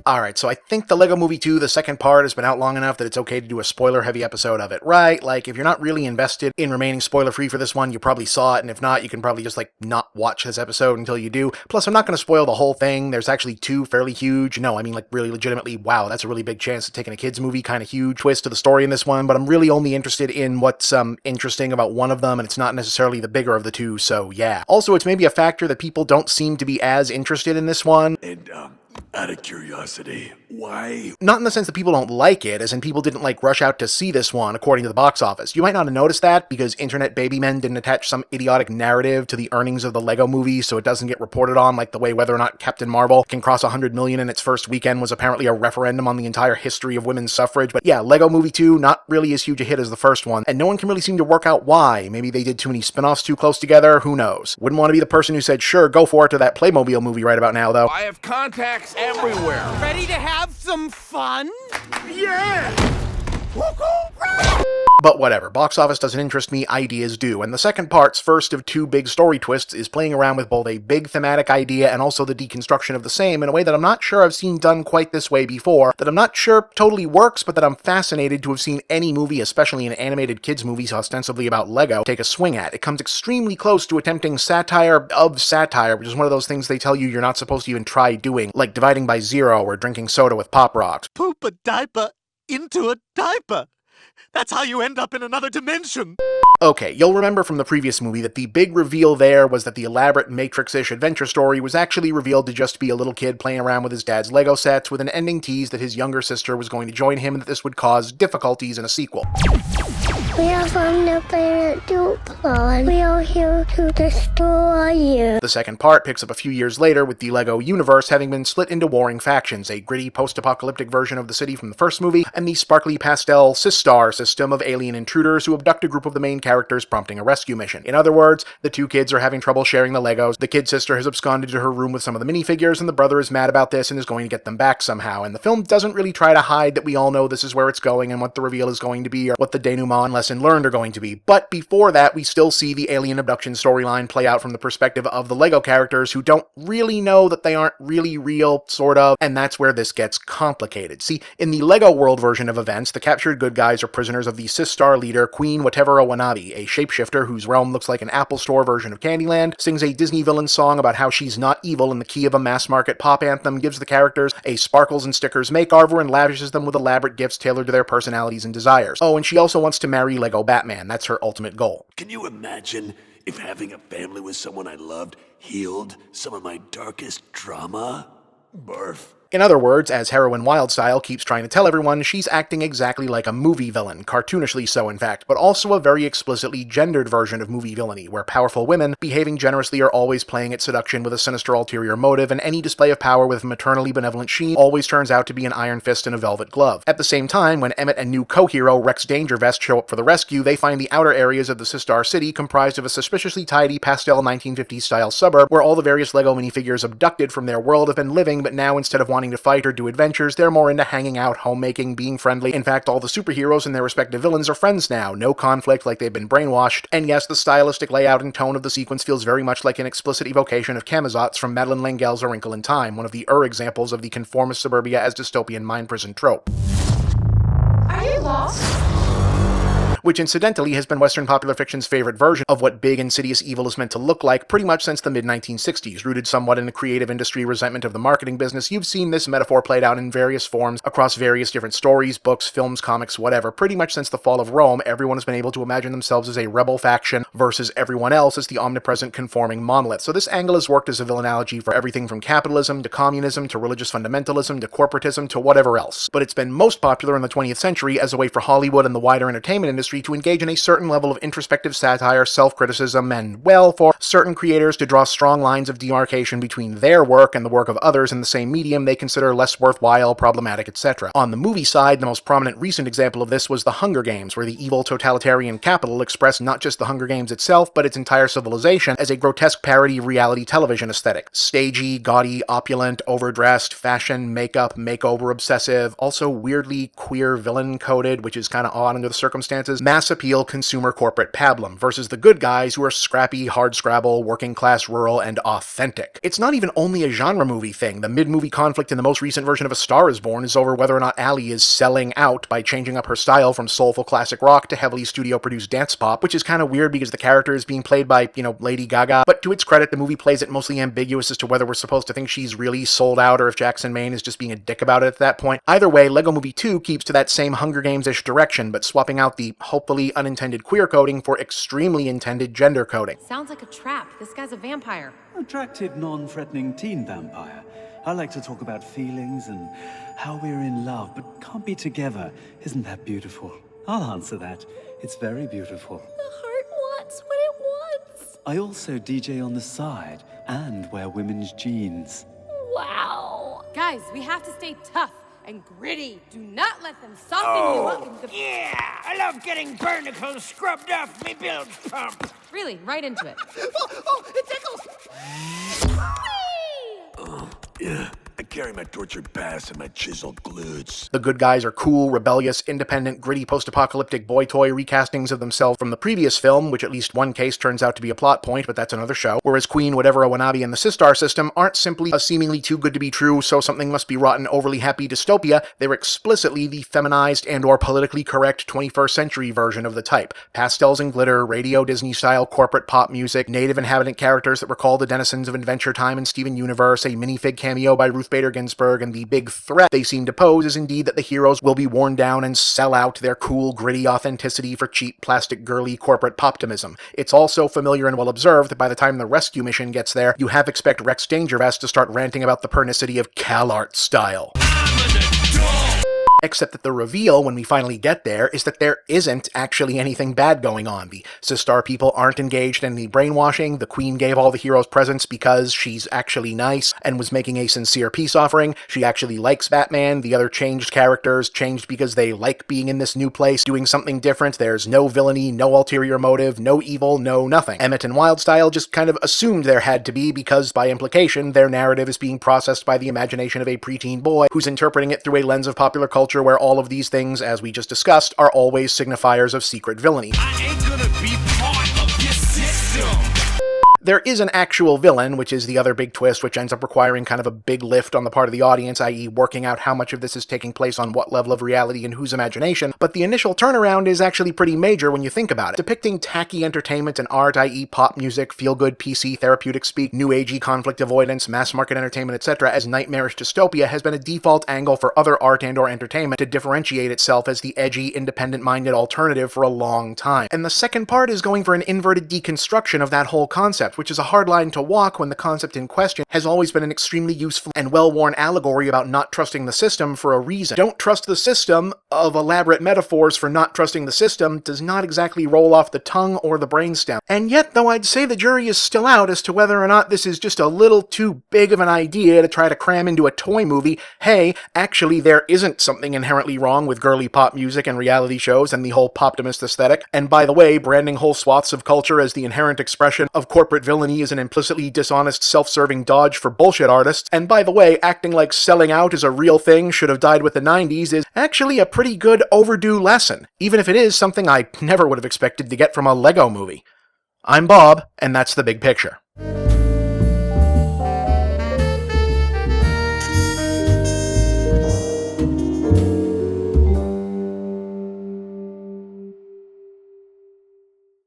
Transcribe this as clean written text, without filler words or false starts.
Alright, so I think the Lego Movie 2, the second part, has been out long enough that it's okay to do a spoiler-heavy episode of it, right? Like, if you're not really invested in remaining spoiler-free for this one, you probably saw it, and if not, you can probably just, not watch this episode until you do. Plus, I'm not going to spoil the whole thing. There's actually two fairly huge, really legitimately, wow, that's a really big chance of taking a kid's movie, kind of huge twist to the story in this one, but I'm really only interested in what's, interesting about one of them, and it's not necessarily the bigger of the two, so yeah. Also, it's maybe a factor that people don't seem to be as interested in this one. And, out of curiosity, why? Not in the sense that people don't like it, as in people didn't rush out to see this one according to the box office. You might not have noticed that because internet baby men didn't attach some idiotic narrative to the earnings of the Lego movie so it doesn't get reported on, like the way whether or not Captain Marvel can cross 100 million in its first weekend was apparently a referendum on the entire history of women's suffrage. But yeah, Lego Movie 2, not really as huge a hit as the first one, and no one can really seem to work out why. Maybe they did too many spin-offs too close together, who knows. Wouldn't want to be the person who said, sure, go for it to that Playmobil movie right about now, though. I have contacts everywhere. Ready to have some fun? Yeah! But whatever, box office doesn't interest me, ideas do, and the second part's first of two big story twists is playing around with both a big thematic idea and also the deconstruction of the same in a way that I'm not sure I've seen done quite this way before, that I'm not sure totally works, but that I'm fascinated to have seen any movie, especially an animated kids movie ostensibly about Lego, take a swing at. It comes extremely close to attempting satire of satire, which is one of those things they tell you you're not supposed to even try doing, like dividing by zero or drinking soda with Pop Rocks. Poop a diaper into a diaper. That's how you end up in another dimension. Okay, you'll remember from the previous movie that the big reveal there was that the elaborate Matrix-ish adventure story was actually revealed to just be a little kid playing around with his dad's Lego sets, with an ending tease that his younger sister was going to join him and that this would cause difficulties in a sequel. We are from the planet Duplo. We are here to destroy you. The second part picks up a few years later with the Lego universe having been split into warring factions, a gritty post-apocalyptic version of the city from the first movie, and the sparkly pastel Sistar system of alien intruders who abduct a group of the main characters, prompting a rescue mission. In other words, the two kids are having trouble sharing the Legos, the kid sister has absconded to her room with some of the minifigures, and the brother is mad about this and is going to get them back somehow, and the film doesn't really try to hide that we all know this is where it's going and what the reveal is going to be, or what the denouement and lesson learned are going to be. But before that, we still see the alien abduction storyline play out from the perspective of the Lego characters who don't really know that they aren't really real, sort of, and that's where this gets complicated. See, in the Lego world version of events, the captured good guys are prisoners of the Sistar leader, Queen Whatever Wanabi, a shapeshifter whose realm looks like an Apple Store version of Candyland, sings a Disney villain song about how she's not evil in the key of a mass-market pop anthem, gives the characters a sparkles and stickers makeover, and lavishes them with elaborate gifts tailored to their personalities and desires. Oh, and she also wants to marry Lego Batman. That's her ultimate goal. Can you imagine if having a family with someone I loved healed some of my darkest trauma? Barf. In other words, as Heroine Wildstyle keeps trying to tell everyone, she's acting exactly like a movie villain, cartoonishly so in fact, but also a very explicitly gendered version of movie villainy, where powerful women, behaving generously, are always playing at seduction with a sinister ulterior motive, and any display of power with maternally benevolent sheen always turns out to be an iron fist and a velvet glove. At the same time, when Emmett and new co-hero Rex Dangervest show up for the rescue, they find the outer areas of the Sistar city comprised of a suspiciously tidy pastel 1950s style suburb, where all the various Lego minifigures abducted from their world have been living, but now instead of wanting to fight or do adventures, they're more into hanging out, homemaking, being friendly. In fact, all the superheroes and their respective villains are friends now, no conflict like they've been brainwashed, and yes, the stylistic layout and tone of the sequence feels very much like an explicit evocation of Camazotz from Madeleine L'Engle's A Wrinkle in Time, one of the examples of the conformist suburbia as dystopian mind prison trope. Are you lost? Which incidentally has been Western popular fiction's favorite version of what big, insidious evil is meant to look like pretty much since the mid-1960s. Rooted somewhat in the creative industry resentment of the marketing business, you've seen this metaphor played out in various forms across various different stories, books, films, comics, whatever. Pretty much since the fall of Rome, everyone has been able to imagine themselves as a rebel faction versus everyone else as the omnipresent conforming monolith. So this angle has worked as a villainology for everything from capitalism to communism to religious fundamentalism to corporatism to whatever else. But it's been most popular in the 20th century as a way for Hollywood and the wider entertainment industry to engage in a certain level of introspective satire, self-criticism, and, well, for certain creators to draw strong lines of demarcation between their work and the work of others in the same medium they consider less worthwhile, problematic, etc. On the movie side, the most prominent recent example of this was The Hunger Games, where the evil totalitarian capital expressed not just the Hunger Games itself, but its entire civilization as a grotesque parody of reality television aesthetic. Stagey, gaudy, opulent, overdressed, fashion, makeup, makeover obsessive, also weirdly queer villain-coded, which is kind of odd under the circumstances, mass appeal consumer corporate pablum versus the good guys who are scrappy, hardscrabble, working class, rural, and authentic. It's not even only a genre movie thing. The mid-movie conflict in the most recent version of A Star is Born is over whether or not Ally is selling out by changing up her style from soulful classic rock to heavily studio-produced dance pop, which is kind of weird because the character is being played by, Lady Gaga. But to its credit, the movie plays it mostly ambiguous as to whether we're supposed to think she's really sold out or if Jackson Maine is just being a dick about it at that point. Either way, Lego Movie 2 keeps to that same Hunger Games-ish direction, but swapping out the hopefully unintended queer coding for extremely intended gender coding. Sounds like a trap. This guy's a vampire. Attractive, non-threatening teen vampire. I like to talk about feelings and how we're in love, but can't be together. Isn't that beautiful? I'll answer that. It's very beautiful. The heart wants what it wants. I also DJ on the side and wear women's jeans. Wow. Guys, we have to stay tough and gritty. Do not let them soften you up into... Yeah, I love getting barnacles scrubbed off me bilge pump. Really, right into it. It tickles. Yeah, I carry my tortured past and my chiseled glutes. The good guys are cool, rebellious, independent, gritty, post-apocalyptic boy toy recastings of themselves from the previous film, which at least one case turns out to be a plot point, but that's another show. Whereas Queen, Whatever, Wanabe, and the Sistar system aren't simply a seemingly too good to be true, so something must be rotten, overly happy dystopia. They're explicitly the feminized and or politically correct 21st century version of the type. Pastels and glitter, radio Disney-style corporate pop music, native inhabitant characters that recall the denizens of Adventure Time and Steven Universe, a minifig cameo by Ruth Bader Ginsburg, and the big threat they seem to pose is indeed that the heroes will be worn down and sell out their cool, gritty authenticity for cheap, plastic, girly corporate poptimism. It's also familiar and well observed that by the time the rescue mission gets there, you half expect Rex Dangervest to start ranting about the pernicity of CalArt style. Except that the reveal, when we finally get there, is that there isn't actually anything bad going on. The Sistar people aren't engaged in the brainwashing, the Queen gave all the heroes presents because she's actually nice and was making a sincere peace offering, she actually likes Batman, the other changed characters changed because they like being in this new place, doing something different, there's no villainy, no ulterior motive, no evil, no nothing. Emmett and Wildstyle just kind of assumed there had to be because, by implication, their narrative is being processed by the imagination of a preteen boy who's interpreting it through a lens of popular culture where all of these things, as we just discussed, are always signifiers of secret villainy. I ain't gonna be part of your system. There is an actual villain, which is the other big twist, which ends up requiring kind of a big lift on the part of the audience, i.e. working out how much of this is taking place on what level of reality and whose imagination, but the initial turnaround is actually pretty major when you think about it. Depicting tacky entertainment and art, i.e. pop music, feel-good PC, therapeutic speak, new-agey conflict avoidance, mass-market entertainment, etc. as nightmarish dystopia has been a default angle for other art and or entertainment to differentiate itself as the edgy, independent-minded alternative for a long time. And the second part is going for an inverted deconstruction of that whole concept, which is a hard line to walk when the concept in question has always been an extremely useful and well-worn allegory about not trusting the system for a reason. Don't trust the system of elaborate metaphors for not trusting the system does not exactly roll off the tongue or the brainstem. And yet, though I'd say the jury is still out as to whether or not this is just a little too big of an idea to try to cram into a toy movie, hey, actually there isn't something inherently wrong with girly pop music and reality shows and the whole poptimist aesthetic. And by the way, branding whole swaths of culture as the inherent expression of corporate villainy is an implicitly dishonest, self-serving dodge for bullshit artists. And by the way, acting like selling out is a real thing should have died with the 90s is actually a pretty good overdue lesson, even if it is something I never would have expected to get from a Lego movie. I'm Bob, and that's the big picture.